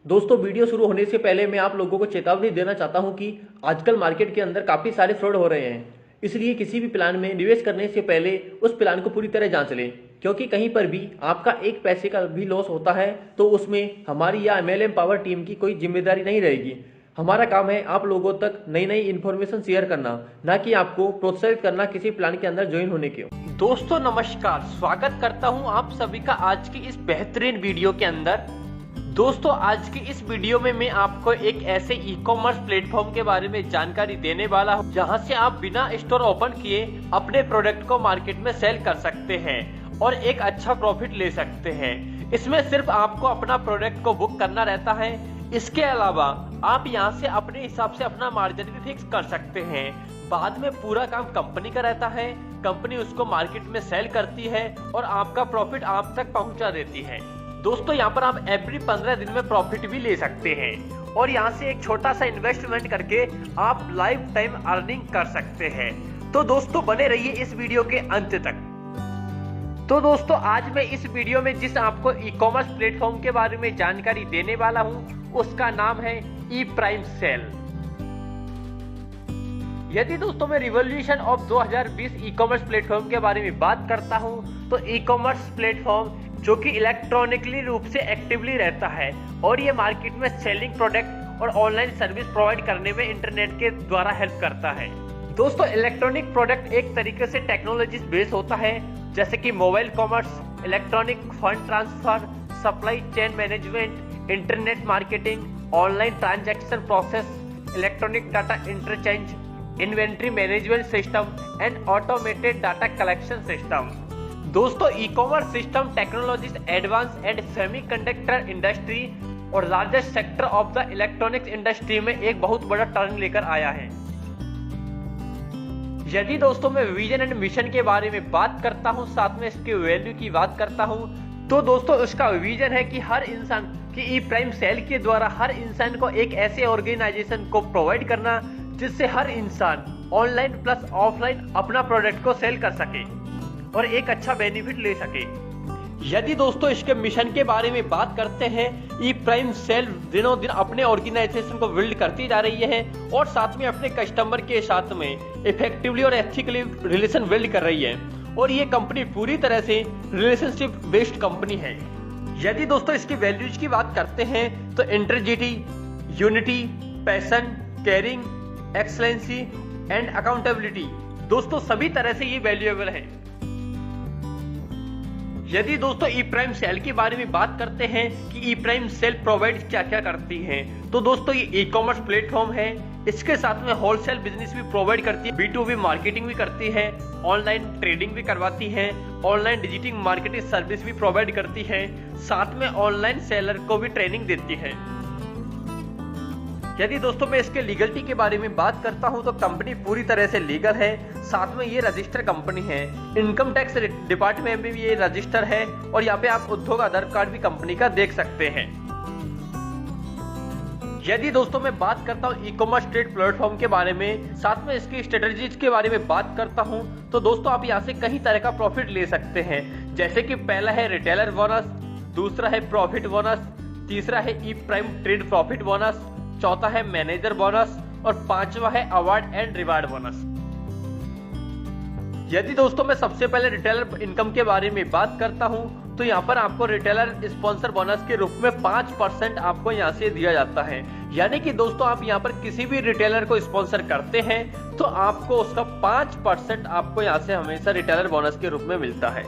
दोस्तों वीडियो शुरू होने से पहले मैं आप लोगों को चेतावनी देना चाहता हूं कि आजकल मार्केट के अंदर काफ़ी सारे फ्रॉड हो रहे हैं। इसलिए किसी भी प्लान में निवेश करने से पहले उस प्लान को पूरी तरह जांच लें, क्योंकि कहीं पर भी आपका एक पैसे का भी लॉस होता है तो उसमें हमारी या एमएलएम पावर टीम की कोई जिम्मेदारी नहीं रहेगी। हमारा काम है आप लोगों तक नई नई इन्फॉर्मेशन शेयर करना, ना कि आपको प्रोत्साहित करना किसी प्लान के अंदर ज्वाइन होने के। दोस्तों नमस्कार, स्वागत करता हूं आप सभी का आज की इस बेहतरीन वीडियो के अंदर। दोस्तों आज की इस वीडियो में मैं आपको एक ऐसे ई कॉमर्स प्लेटफॉर्म के बारे में जानकारी देने वाला हूं जहां से आप बिना स्टोर ओपन किए अपने प्रोडक्ट को मार्केट में सेल कर सकते हैं और एक अच्छा प्रॉफिट ले सकते हैं। इसमें सिर्फ आपको अपना प्रोडक्ट को बुक करना रहता है। इसके अलावा आप यहां से अपने हिसाब से अपना मार्जिन भी फिक्स कर सकते हैं। बाद में पूरा काम कंपनी का रहता है, कंपनी उसको मार्केट में सेल करती है और आपका प्रॉफिट आप तक पहुंचा देती है। दोस्तों यहाँ पर आप एवरी 15 दिन में प्रॉफिट भी ले सकते हैं और यहाँ से एक छोटा सा इन्वेस्टमेंट करके आप लाइफ टाइम अर्निंग कर सकते हैं। तो दोस्तों बने रहिए इस वीडियो के अंत तक। तो दोस्तों आज मैं इस वीडियो में जिस आपको ई कॉमर्स प्लेटफॉर्म के बारे में जानकारी देने वाला हूँ उसका नाम है ई प्राइम सेल। यदि दोस्तों मैं revolution of 2020 e commerce platform के बारे में बात करता हूं तो ई कॉमर्स प्लेटफॉर्म जो कि इलेक्ट्रॉनिकली रूप से एक्टिवली रहता है और ये मार्केट में सेलिंग प्रोडक्ट और ऑनलाइन सर्विस प्रोवाइड करने में इंटरनेट के द्वारा हेल्प करता है। दोस्तों इलेक्ट्रॉनिक प्रोडक्ट एक तरीके से टेक्नोलॉजी बेस होता है, जैसे कि mobile commerce, electronic fund transfer, supply chain management, internet marketing, online transaction process, electronic data interchange, inventory management system and automated data collection system. दोस्तों e commerce system technologies advance and semiconductor industry और largest sector of the electronics industry में एक बहुत बड़ा turn लेकर आया है। यदि दोस्तों मैं विजन एंड मिशन के बारे में बात करता हूं, साथ में इसके वैल्यू की बात करता हूं, तो दोस्तों उसका विजन है कि हर इंसान की ई प्राइम सेल के द्वारा हर इंसान को एक ऐसे ऑर्गेनाइजेशन को प्रोवाइड करना जिससे हर इंसान ऑनलाइन प्लस ऑफलाइन अपना प्रोडक्ट को सेल कर सके और एक अच्छा बेनिफिट ले सके। यदि दोस्तों इसके मिशन के बारे में बात करते हैं, ई प्राइम सेल दिनों दिन अपने ऑर्गेनाइजेशन को बिल्ड करती जा रही है और साथ में अपने कस्टमर के साथ में इफेक्टिवली और एथिकली रिलेशन बिल्ड कर रही है और ये कंपनी पूरी तरह से रिलेशनशिप बेस्ड कंपनी है। यदि दोस्तों इसकी वैल्यूज की बात करते हैं तो integrity, unity, passion, caring, excellency and accountability, दोस्तों सभी तरह से ये वैल्यूएबल है। यदि दोस्तों ई प्राइम सेल के बारे में बात करते हैं कि ई प्राइम सेल प्रोवाइड क्या क्या करती है, तो दोस्तों ये ई कॉमर्स प्लेटफॉर्म है। इसके साथ में होलसेल बिजनेस भी प्रोवाइड करती है, B2B मार्केटिंग भी करती है, ऑनलाइन ट्रेडिंग भी करवाती है, ऑनलाइन डिजिटल मार्केटिंग सर्विस भी प्रोवाइड करती है, साथ में ऑनलाइन सेलर को भी ट्रेनिंग देती है। यदि दोस्तों मैं इसके लीगलिटी के बारे में बात करता हूं तो कंपनी पूरी तरह से लीगल है, साथ में ये रजिस्टर कंपनी है, इनकम टैक्स डिपार्टमेंट में भी ये रजिस्टर है और यहाँ पे आप उद्योग आधार कार्ड भी कंपनी का देख सकते हैं। यदि दोस्तों मैं बात करता हूँ ई कॉमर्स ट्रेड प्लेटफॉर्म के बारे में, साथ में इसकी स्ट्रेटजीज के बारे में बात करता हूँ, तो दोस्तों आप यहाँ से कई तरह का प्रॉफिट ले सकते हैं। जैसे कि पहला है रिटेलर बोनस, दूसरा है प्रॉफिट बोनस, तीसरा है ई प्राइम ट्रेड प्रॉफिट बोनस, चौथा है मैनेजर बोनस और पांचवा है अवार्ड एंड रिवार्ड बोनस। यदि दोस्तों मैं सबसे पहले रिटेलर इनकम के बारे में बात करता हूं, तो यहाँ पर आपको रिटेलर स्पॉन्सर बोनस के रूप में 5% आपको यहाँ से दिया जाता है। यानी कि दोस्तों आप यहाँ पर किसी भी रिटेलर को स्पॉन्सर करते हैं तो आपको उसका 5% आपको यहाँ से हमेशा रिटेलर बोनस के रूप में मिलता है।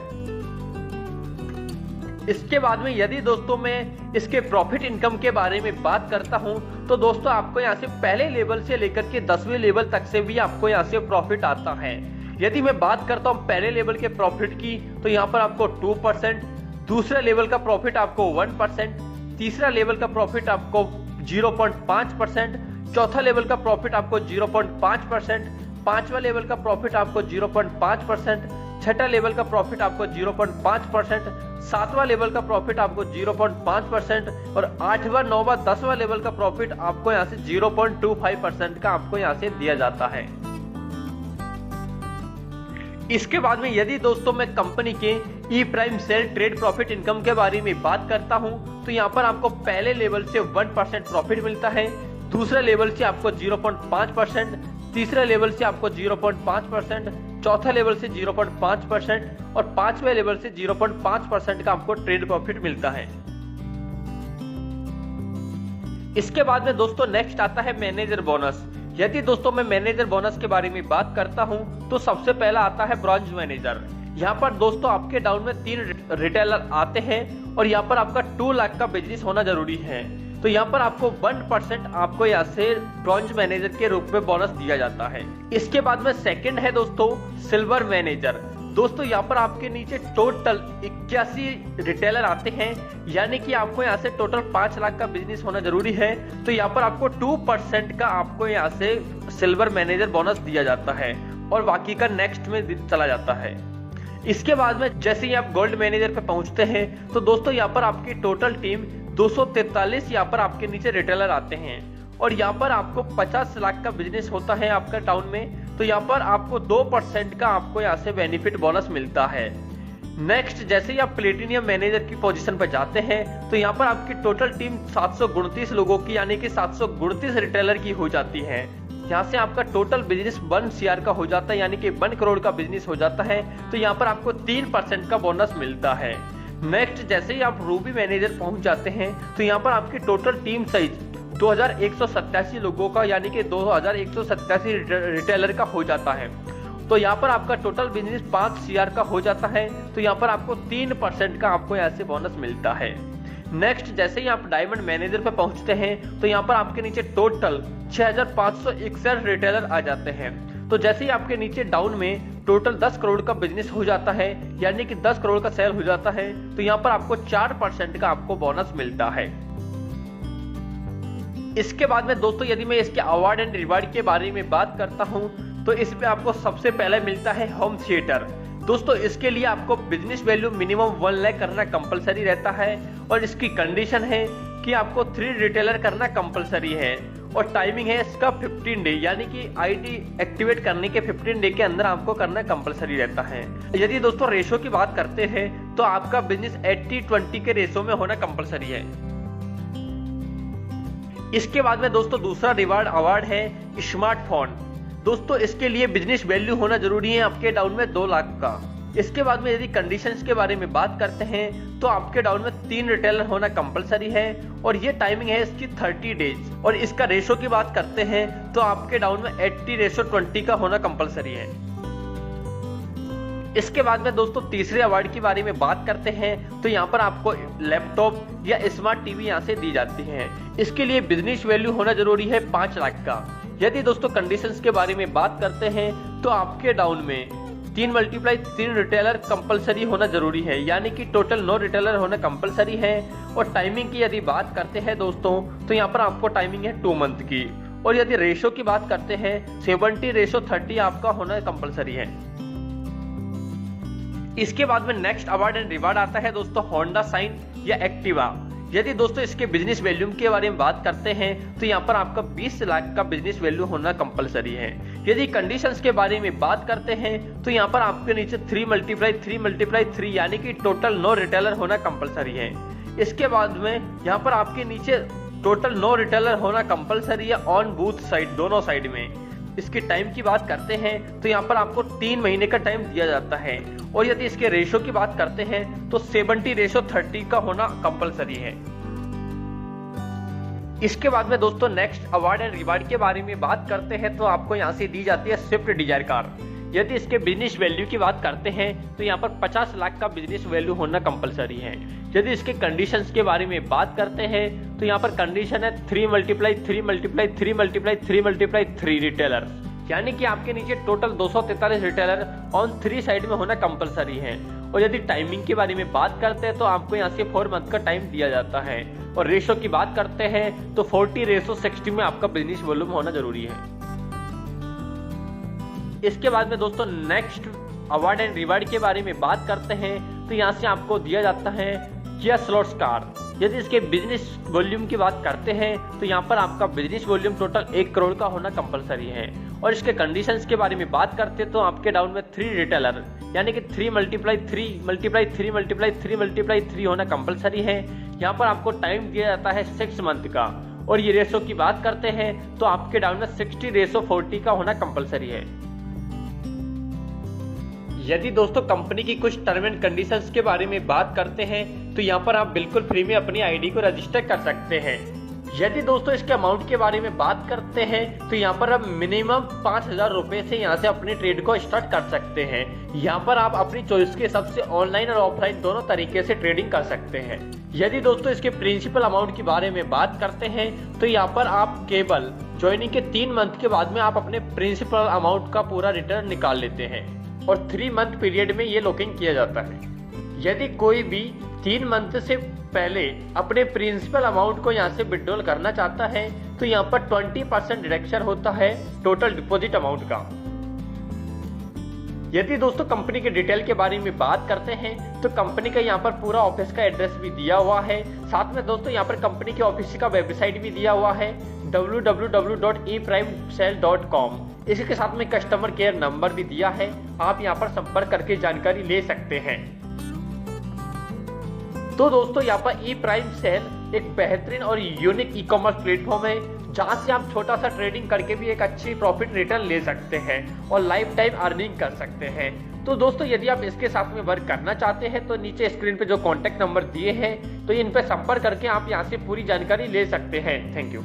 इसके बाद में यदि दोस्तों मैं इसके प्रॉफिट इनकम के बारे में बात करता हूं, तो दोस्तों आपको यहाँ से पहले लेवल से लेकर के 10वें लेवल तक से भी आपको यहाँ से प्रॉफिट आता है। यदि मैं बात करता हूं पहले लेवल के प्रॉफिट की, तो यहाँ पर आपको 2%, दूसरा लेवल का प्रॉफिट आपको 1%, तीसरा लेवल का प्रॉफिट आपको 0.5%, चौथा लेवल का प्रॉफिट आपको 0.5%, पांचवा लेवल का प्रॉफिट आपको 0.5%, छठा लेवल का प्रॉफिट आपको 0.5%, सातवां लेवल का प्रॉफिट आपको 0.5% और आठवां, नौवां, 10वां लेवल का प्रॉफिट आपको यहाँ से 0.25% का आपको यहाँ से दिया जाता है। इसके बाद में यदि दोस्तों मैं कंपनी के e prime sell trade profit income के बारे में बात करता हूं तो यहाँ पर आपको पहले लेवल से 1% प्रॉफिट मिलता है, दूसरे लेवल से आपको 0.5%, तीसरे लेवल से आपको 0.5%, चौथा लेवल से 0.5% और पांचवें लेवल से 0.5% का आपको ट्रेड प्रॉफिट मिलता है। इसके बाद में दोस्तों नेक्स्ट आता है मैनेजर बोनस। यदि दोस्तों मैं मैनेजर बोनस के बारे में बात करता हूं तो सबसे पहला आता है ब्रॉन्ज मैनेजर। यहाँ पर दोस्तों आपके डाउन में 3 रिटेलर आते हैं और यहाँ पर आपका 2 लाख का बिजनेस होना जरूरी है, तो यहाँ पर आपको 1% आपको यहाँ से ब्रॉन्ज मैनेजर के रूप में बोनस दिया जाता है। इसके बाद में सेकंड है दोस्तों सिल्वर मैनेजर। दोस्तों यहाँ पर आपके नीचे टोटल 81 रिटेलर आते हैं, यानी कि आपको यहाँ से टोटल 5 लाख का बिजनेस होना जरूरी है, तो यहाँ पर आपको 2% का आपको यहाँ से सिल्वर मैनेजर बोनस दिया जाता है और बाकी का नेक्स्ट में चला जाता है। इसके बाद में जैसे ही आप गोल्ड मैनेजर पे पहुंचते हैं तो दोस्तों यहाँ पर आपकी टोटल टीम 243 यहाँ पर आपके नीचे रिटेलर आते हैं और यहाँ पर आपको 50 लाख का बिजनेस होता है आपका टाउन में, तो यहाँ पर आपको 2% का आपको यहाँ से बेनिफिट बोनस मिलता है। नेक्स्ट जैसे ही आप प्लेटिनियम मैनेजर की पोजीशन पर जाते हैं तो यहाँ पर आपकी टोटल टीम 729 लोगों की यानी कि 729 रिटेलर की हो जाती है। यहाँ से आपका टोटल बिजनेस 1 CR का हो जाता है, यानी कि 1 करोड़ का बिजनेस हो जाता है, तो यहाँ पर आपको 3% का बोनस मिलता है। नेक्स्ट जैसे ही आप रूबी मैनेजर पहुंच जाते हैं तो यहाँ पर आपकी टोटल टीम साइज 2187 लोगों का यानी कि 2187 रिटेलर का हो जाता है, तो यहाँ पर आपका टोटल बिजनेस 5 CR का हो जाता है, तो यहाँ पर आपको 3% का आपको यहाँ से बोनस मिलता है। नेक्स्ट जैसे ही आप डायमंड मैनेजर पे पहुंचते हैं तो यहाँ पर आपके नीचे टोटल 6561 रिटेलर आ जाते हैं, तो जैसे ही आपके नीचे डाउन में टोटल 10 करोड़ का बिजनेस हो जाता है यानी कि 10 करोड़ का सेल हो जाता है, तो यहाँ पर आपको 4% का आपको बोनस मिलता है। इसके बाद में दोस्तों यदि मैं इसके अवार्ड एंड रिवार्ड के बारे में बात करता हूं तो इसमें आपको सबसे पहले मिलता है होम थिएटर। दोस्तों इसके लिए आपको बिजनेस वैल्यू मिनिमम 1 लाख करना कंपलसरी रहता है और इसकी कंडीशन है कि आपको 3 रिटेलर करना कंपलसरी है और टाइमिंग है इसका 15 डे, यानी कि आईडी एक्टिवेट करने के 15 डे के अंदर आपको करना कंपलसरी रहता है। यदि दोस्तों रेशो की बात करते हैं तो आपका बिजनेस 80-20 के रेशो में होना कंपलसरी है। इसके बाद में दोस्तों दूसरा रिवार्ड अवार्ड है स्मार्टफोन। दोस्तों इसके लिए बिजनेस वैल्यू होना जरूरी है आपके डाउन में 2 लाख का। इसके बाद में यदि कंडीशंस के बारे में बात करते हैं तो आपके डाउन में 3 रिटेलर होना कंपलसरी है और ये टाइमिंग है इसकी 30 डेज और इसका रेशो की बात करते हैं तो आपके डाउन में 80:20 का होना कंपलसरी है। इसके बाद में दोस्तों तीसरे अवार्ड के बारे में बात करते हैं तो यहाँ पर आपको लैपटॉप या स्मार्ट टीवी यहाँ से दी जाती है। इसके लिए बिजनेस वैल्यू होना जरूरी है 5 लाख का। यदि दोस्तों कंडीशंस के बारे में बात करते हैं तो आपके डाउन में 3 रिटेलर कंपलसरी होना जरूरी है, यानी कि टोटल 9 रिटेलर होना कंपलसरी है। और टाइमिंग की यदि बात करते हैं दोस्तों तो यहाँ पर आपको टाइमिंग है 2 मंथ की। और यदि रेशो की बात करते हैं 70:30 आपका होना कंपलसरी है। इसके बाद में नेक्स्ट अवार्ड एंड रिवार्ड आता है दोस्तों होंडा साइन या एक्टिवा। यदि दोस्तों इसके बिजनेस वैल्यू के बारे में बात करते हैं तो यहाँ पर आपका 20 लाख का बिजनेस वैल्यू होना कंपलसरी है। यदि कंडीशंस के बारे में बात करते हैं तो यहाँ पर आपके नीचे 3×3 यानी कि टोटल 9 रिटेलर होना कंपलसरी है। इसके बाद में यहाँ पर आपके नीचे टोटल 9 रिटेलर होना कंपलसरी है ऑन बूथ साइड, दोनों साइड में। इसकी टाइम की बात करते हैं तो यहाँ पर आपको 3 महीने का टाइम दिया जाता है। और यदि इसके रेशो की बात करते हैं तो 70:30 का होना कंपलसरी है। इसके बाद में दोस्तों नेक्स्ट अवार्ड एंड रिवार्ड के बारे में बात करते हैं तो आपको यहाँ से दी जाती है स्विफ्ट डिजायर कार। यदि इसके बिजनेस वैल्यू की बात करते हैं तो यहाँ पर 50 लाख का बिजनेस वैल्यू होना कंपलसरी है। यदि इसके कंडीशंस के बारे में बात करते हैं तो यहाँ पर कंडीशन है 3×3 रिटेलर, यानी कि आपके नीचे टोटल 243 रिटेलर ऑन 3 साइड में होना कंपलसरी है। और यदि टाइमिंग के बारे में बात करते हैं तो आपको यहाँ से 4 मंथ का टाइम दिया जाता है। और रेशो की बात करते हैं तो 40:60 में आपका बिजनेस वॉल्यूम होना जरूरी है। इसके बाद में दोस्तों नेक्स्ट अवार्ड एंड रिवार्ड के बारे में बात करते हैं तो यहाँ से आपको दिया जाता है किया स्लॉट्स कार। यदि इसके बिजनेस वॉल्यूम की बात करते हैं तो यहाँ पर आपका बिजनेस वॉल्यूम टोटल 1 करोड़ का होना कंपलसरी है। और इसके कंडीशंस के बारे में बात करते हैं तो आपके डाउन में 3 रिटेलर यानी कि 3x3 होना कंपलसरी है। यहाँ पर आपको टाइम दिया जाता है 6 मंथ का, और ये रेशो की बात करते हैं तो आपके डाउन में 60:40 का होना कंपलसरी है। यदि दोस्तों कंपनी की कुछ टर्म एंड कंडीशंस के बारे में बात करते हैं तो यहाँ पर आप बिल्कुल फ्री में अपनी आईडी को रजिस्टर कर सकते हैं। यदि दोस्तों इसके अमाउंट के बारे में बात करते हैं तो यहाँ पर आप मिनिमम 5,000 रुपए से यहाँ से अपने ट्रेड को स्टार्ट कर सकते हैं। यहाँ पर आप अपनी चॉइस के हिसाब से ऑनलाइन और ऑफलाइन दोनों तरीके से ट्रेडिंग कर सकते हैं। यदि दोस्तों इसके प्रिंसिपल अमाउंट के बारे में बात करते हैं तो यहाँ पर आप केवल ज्वाइनिंग के 3 मंथ के बाद में आप अपने प्रिंसिपल अमाउंट का पूरा रिटर्न निकाल लेते हैं, और 3 मंथ पीरियड में ये लॉकिंग किया जाता है। यदि कोई भी 3 मंथ से पहले अपने प्रिंसिपल अमाउंट को यहाँ से विड्रॉल करना चाहता है तो यहाँ पर 20% डिडक्शन होता है टोटल डिपॉजिट अमाउंट का। यदि दोस्तों कंपनी के डिटेल के बारे में बात करते हैं तो कंपनी का यहाँ पर पूरा ऑफिस का एड्रेस भी दिया हुआ है। साथ में दोस्तों यहाँ पर कंपनी के ऑफिस का वेबसाइट भी दिया हुआ है www.eprimecell.com। इसी के साथ में कस्टमर केयर नंबर भी दिया है, आप यहाँ पर संपर्क करके जानकारी ले सकते हैं। तो दोस्तों यहाँ पर ई प्राइम सेल एक बेहतरीन और यूनिक ई कॉमर्स प्लेटफॉर्म है जहां से आप छोटा सा ट्रेडिंग करके भी एक अच्छी प्रॉफिट रिटर्न ले सकते हैं और लाइफ टाइम अर्निंग कर सकते हैं। तो दोस्तों यदि आप इसके साथ में वर्क करना चाहते हैं तो नीचे स्क्रीन पे जो कॉन्टैक्ट नंबर दिए हैं तो इन पे संपर्क करके आप यहाँ से पूरी जानकारी ले सकते हैं। Thank you.